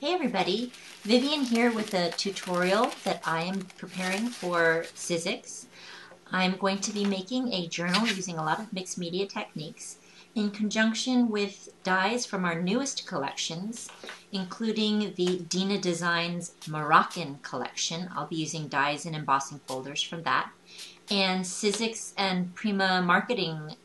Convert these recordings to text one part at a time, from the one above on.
Hey everybody, Vivian here with a tutorial that I am preparing for Sizzix. I'm going to be making a journal using a lot of mixed media techniques in conjunction with dies from our newest collections, including the Dena Designs Moroccan collection. I'll be using dies and embossing folders from that, and Sizzix and Prima marketing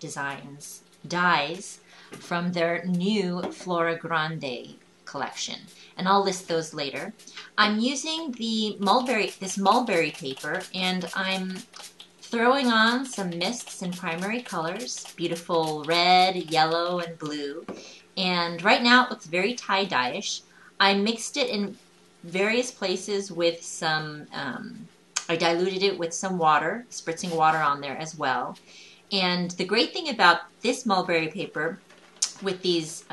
designs dies from their new Flora Grande collection, and I'll list those later. I'm using this mulberry paper, and I'm throwing on some mists in primary colors, beautiful red, yellow, and blue. And right now it looks very tie-dye-ish. I mixed it in various places with some, I diluted it with some water, spritzing water on there as well. And the great thing about this mulberry paper with these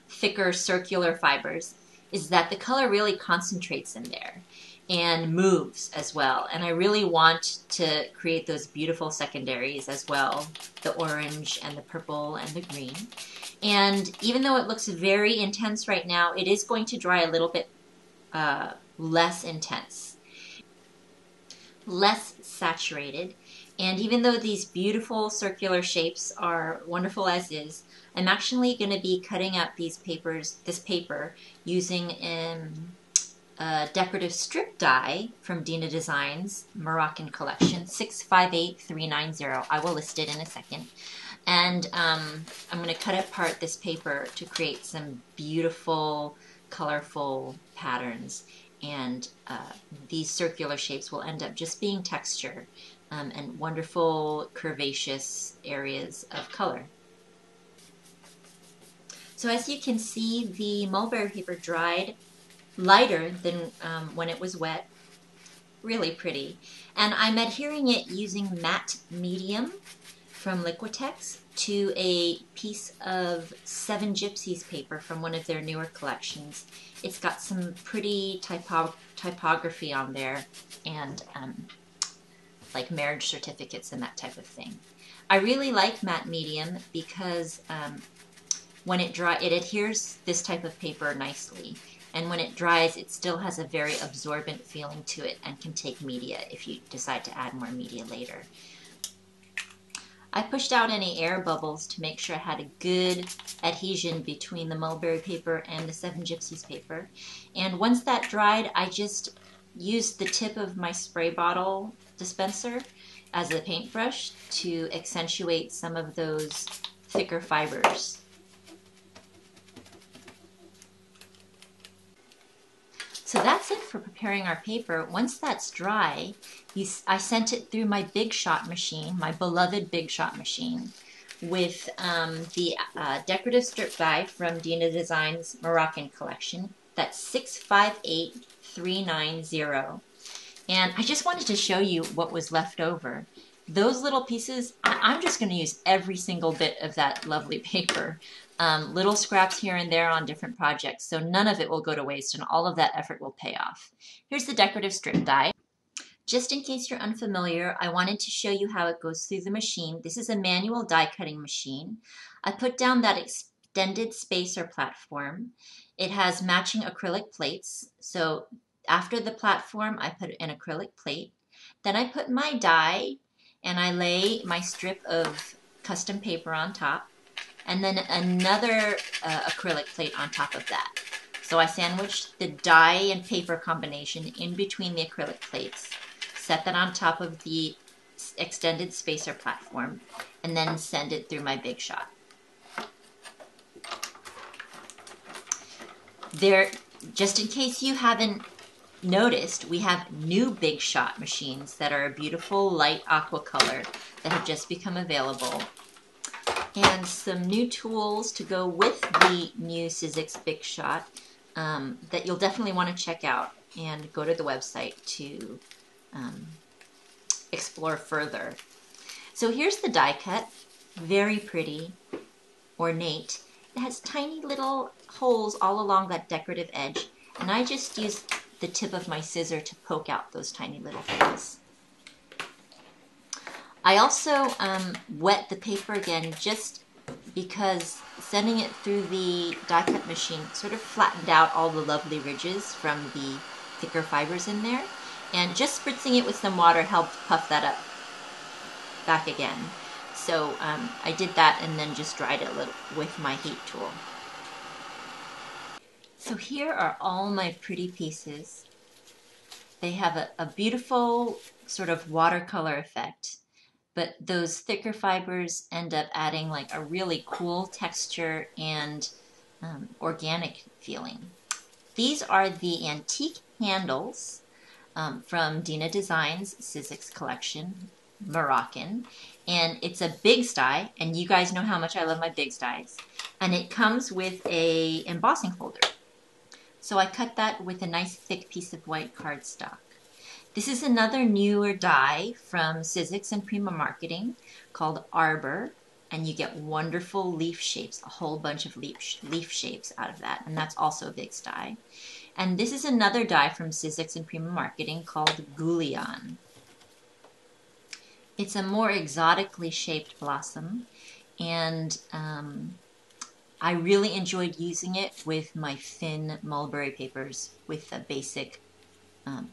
thicker circular fibers is that the color really concentrates in there and moves as well. And I really want to create those beautiful secondaries as well, the orange and the purple and the green. And even though it looks very intense right now, it is going to dry a little bit less intense, less saturated. And even though these beautiful circular shapes are wonderful as is, I'm actually going to be cutting out this paper using a decorative strip die from Dena Designs Moroccan collection 658390. I will list it in a second. And I'm going to cut apart this paper to create some beautiful, colorful patterns. And these circular shapes will end up just being texture and wonderful curvaceous areas of color. So as you can see, the mulberry paper dried lighter than when it was wet. Really pretty. And I'm adhering it using matte medium from Liquitex to a piece of 7 Gypsies paper from one of their newer collections. It's got some pretty typography on there and like marriage certificates and that type of thing. I really like matte medium because when it dries, it adheres this type of paper nicely. And when it dries, it still has a very absorbent feeling to it and can take media if you decide to add more media later. I pushed out any air bubbles to make sure I had a good adhesion between the mulberry paper and the 7 Gypsies paper. And once that dried, I just used the tip of my spray bottle dispenser as a paintbrush to accentuate some of those thicker fibers. So that's it for preparing our paper. Once that's dry, I sent it through my Big Shot machine, my beloved Big Shot machine, with the decorative strip die from Dena Designs Moroccan collection. That's 658390. And I just wanted to show you what was left over. Those little pieces, I'm just going to use every single bit of that lovely paper. Little scraps here and there on different projects, so none of it will go to waste and all of that effort will pay off. Here's the decorative strip die. Just in case you're unfamiliar, I wanted to show you how it goes through the machine. This is a manual die cutting machine. I put down that extended spacer platform. It has matching acrylic plates, so after the platform I put an acrylic plate. Then I put my die and I lay my strip of custom paper on top, and then another acrylic plate on top of that. So I sandwiched the die and paper combination in between the acrylic plates, set that on top of the extended spacer platform, and then send it through my Big Shot. There, just in case you haven't noticed, we have new Big Shot machines that are a beautiful light aqua color that have just become available. And some new tools to go with the new Sizzix Big Shot that you'll definitely want to check out and go to the website to explore further. So here's the die cut, very pretty, ornate. It has tiny little holes all along that decorative edge, and I just used the tip of my scissor to poke out those tiny little holes. I also wet the paper again just because sending it through the die cut machine sort of flattened out all the lovely ridges from the thicker fibers in there, and just spritzing it with some water helped puff that up back again. So I did that and then just dried it a little with my heat tool. So here are all my pretty pieces. They have a beautiful sort of watercolor effect, but those thicker fibers end up adding like a really cool texture and organic feeling. These are the antique handles from Dena Designs Sizzix collection, Moroccan, and it's a Bigz die, and you guys know how much I love my Bigz dies, and it comes with a embossing folder. So I cut that with a nice thick piece of white cardstock. This is another newer die from Sizzix and Prima marketing called Arbor, and you get wonderful leaf shapes, a whole bunch of leaf shapes out of that, and that's also a Bigz die. And this is another die from Sizzix and Prima marketing called Gulian. It's a more exotically shaped blossom, and I really enjoyed using it with my thin mulberry papers with a basic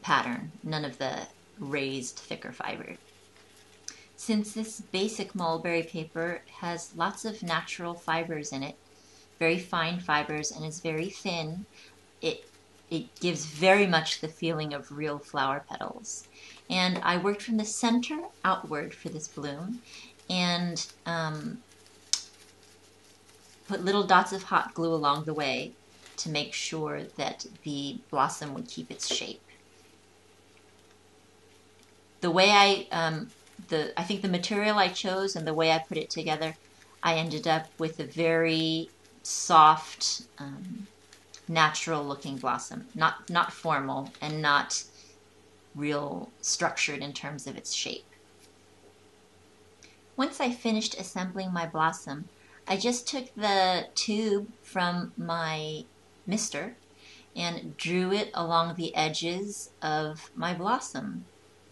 pattern, none of the raised thicker fiber. Since this basic mulberry paper has lots of natural fibers in it, very fine fibers, and is very thin, it gives very much the feeling of real flower petals. And I worked from the center outward for this bloom, and put little dots of hot glue along the way to make sure that the blossom would keep its shape. The way I think the material I chose and the way I put it together, I ended up with a very soft, natural looking blossom. Not formal and not real structured in terms of its shape. Once I finished assembling my blossom, I just took the tube from my mister and drew it along the edges of my blossom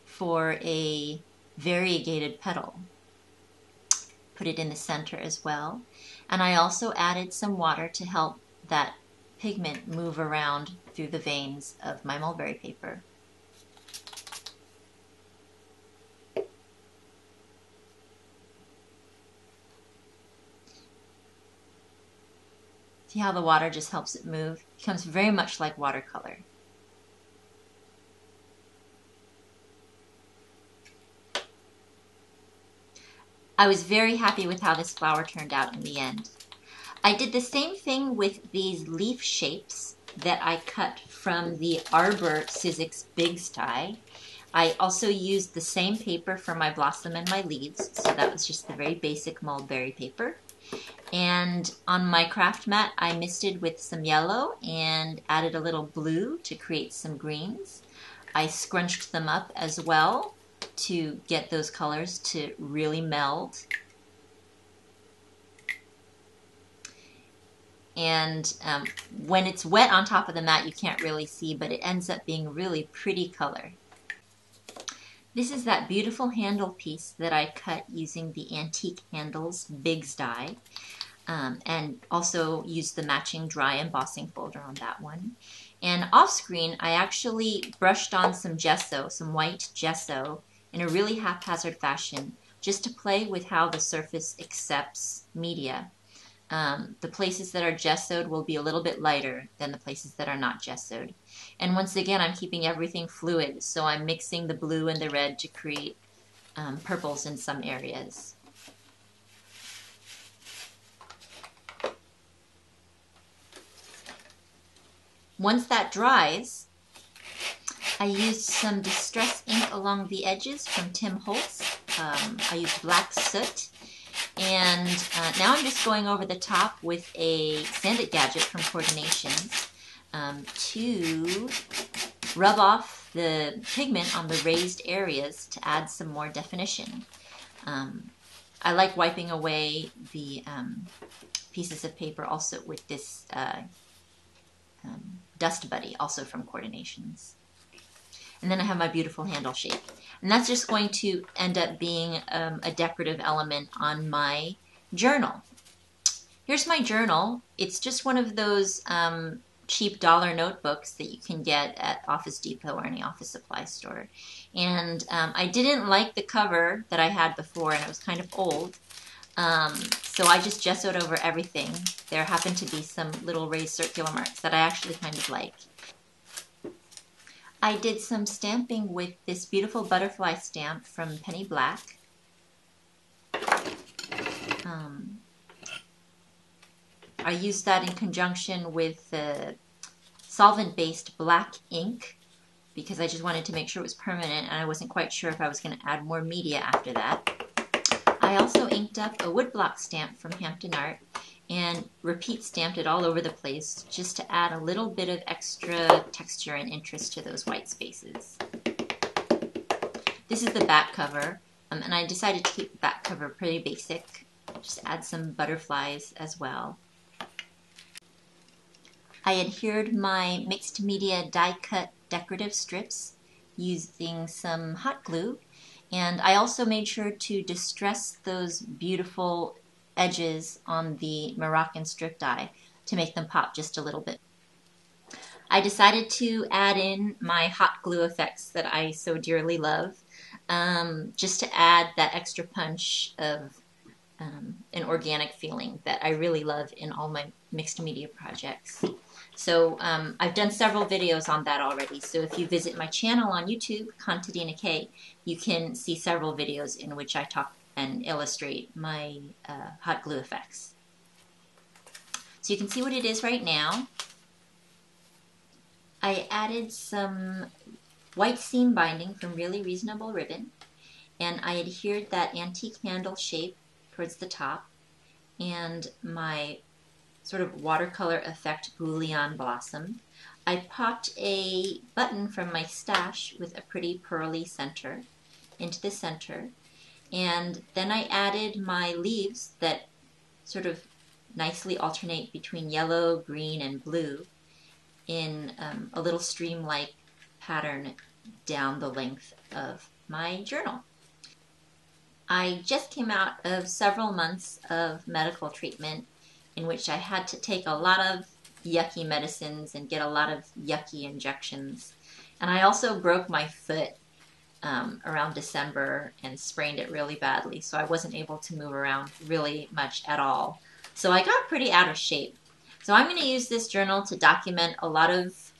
for a variegated petal. Put it in the center as well. And I also added some water to help that pigment move around through the veins of my mulberry paper. See how the water just helps it move? It becomes very much like watercolor. I was very happy with how this flower turned out in the end. I did the same thing with these leaf shapes that I cut from the Arbor Sizzix Bigz die. I also used the same paper for my blossom and my leaves, so that was just the very basic mulberry paper. And on my craft mat, I misted with some yellow and added a little blue to create some greens. I scrunched them up as well to get those colors to really meld. And when it's wet on top of the mat, you can't really see, but it ends up being really pretty color. This is that beautiful handle piece that I cut using the Antique Handles Bigz die, and also used the matching dry embossing folder on that one. And off screen, I actually brushed on some gesso, some white gesso, in a really haphazard fashion, just to play with how the surface accepts media. The places that are gessoed will be a little bit lighter than the places that are not gessoed. And once again, I'm keeping everything fluid, so I'm mixing the blue and the red to create purples in some areas. Once that dries, I used some distress ink along the edges from Tim Holtz. I used black soot. And now I'm just going over the top with a sanded gadget from Coordinations to rub off the pigment on the raised areas to add some more definition. I like wiping away the pieces of paper also with this Dust Buddy, also from Coordinations. And then I have my beautiful handle shape. And that's just going to end up being a decorative element on my journal. Here's my journal. It's just one of those cheap dollar notebooks that you can get at Office Depot or any office supply store. And I didn't like the cover that I had before, and it was kind of old. So I just gessoed over everything. There happened to be some little raised circular marks that I actually kind of like. I did some stamping with this beautiful butterfly stamp from Penny Black. I used that in conjunction with the solvent-based black ink because I just wanted to make sure it was permanent, and I wasn't quite sure if I was going to add more media after that. I also inked up a woodblock stamp from Hampton Art and repeat stamped it all over the place just to add a little bit of extra texture and interest to those white spaces. This is the back cover, and I decided to keep the back cover pretty basic. Just add some butterflies as well. I adhered my mixed media die cut decorative strips using some hot glue, and I also made sure to distress those beautiful edges on the Moroccan strip die to make them pop just a little bit. I decided to add in my hot glue effects that I so dearly love, just to add that extra punch of an organic feeling that I really love in all my mixed media projects. So I've done several videos on that already. So if you visit my channel on YouTube, Dena, you can see several videos in which I talk and illustrate my hot glue effects. So you can see what it is right now. I added some white seam binding from Really Reasonable Ribbon, and I adhered that antique handle shape towards the top, and my sort of watercolor effect Gulian blossom. I popped a button from my stash with a pretty pearly center into the center, and then I added my leaves that sort of nicely alternate between yellow, green, and blue in a little stream-like pattern down the length of my journal. I just came out of several months of medical treatment in which I had to take a lot of yucky medicines and get a lot of yucky injections. And I also broke my foot around December and sprained it really badly, so I wasn't able to move around really much at all. So I got pretty out of shape. So I'm going to use this journal to document a lot of,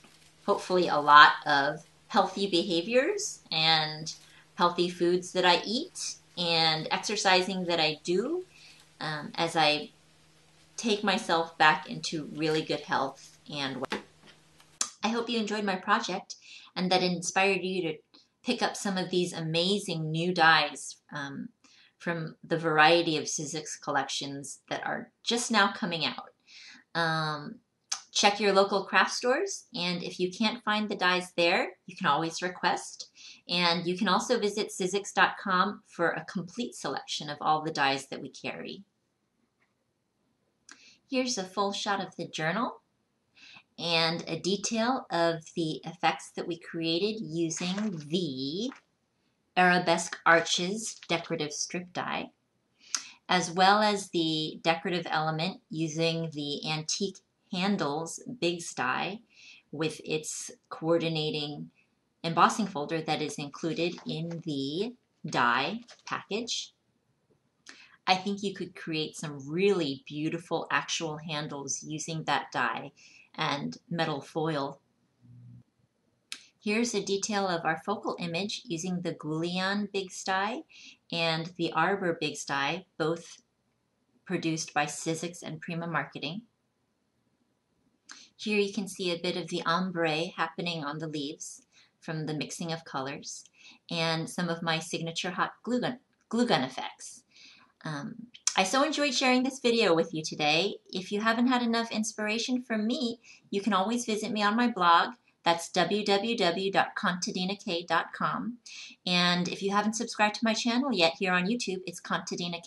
hopefully a lot of, healthy behaviors and healthy foods that I eat and exercising that I do as I take myself back into really good health. And I hope you enjoyed my project and that it inspired you to pick up some of these amazing new dies from the variety of Sizzix collections that are just now coming out. Check your local craft stores, and if you can't find the dies there, you can always request. And you can also visit Sizzix.com for a complete selection of all the dies that we carry. Here's a full shot of the journal and a detail of the effects that we created using the Arabesque Arches decorative strip die, as well as the decorative element using the Antique Handles Bigz die with its coordinating embossing folder that is included in the die package. I think you could create some really beautiful actual handles using that die and metal foil. Here's a detail of our focal image using the Gulian Bigz die and the Arbor Bigz die, both produced by Sizzix and Prima Marketing. Here you can see a bit of the ombre happening on the leaves from the mixing of colors and some of my signature hot glue gun effects. I so enjoyed sharing this video with you today. If you haven't had enough inspiration from me, you can always visit me on my blog. That's www.contadena.com. And if you haven't subscribed to my channel yet here on YouTube, it's Dena.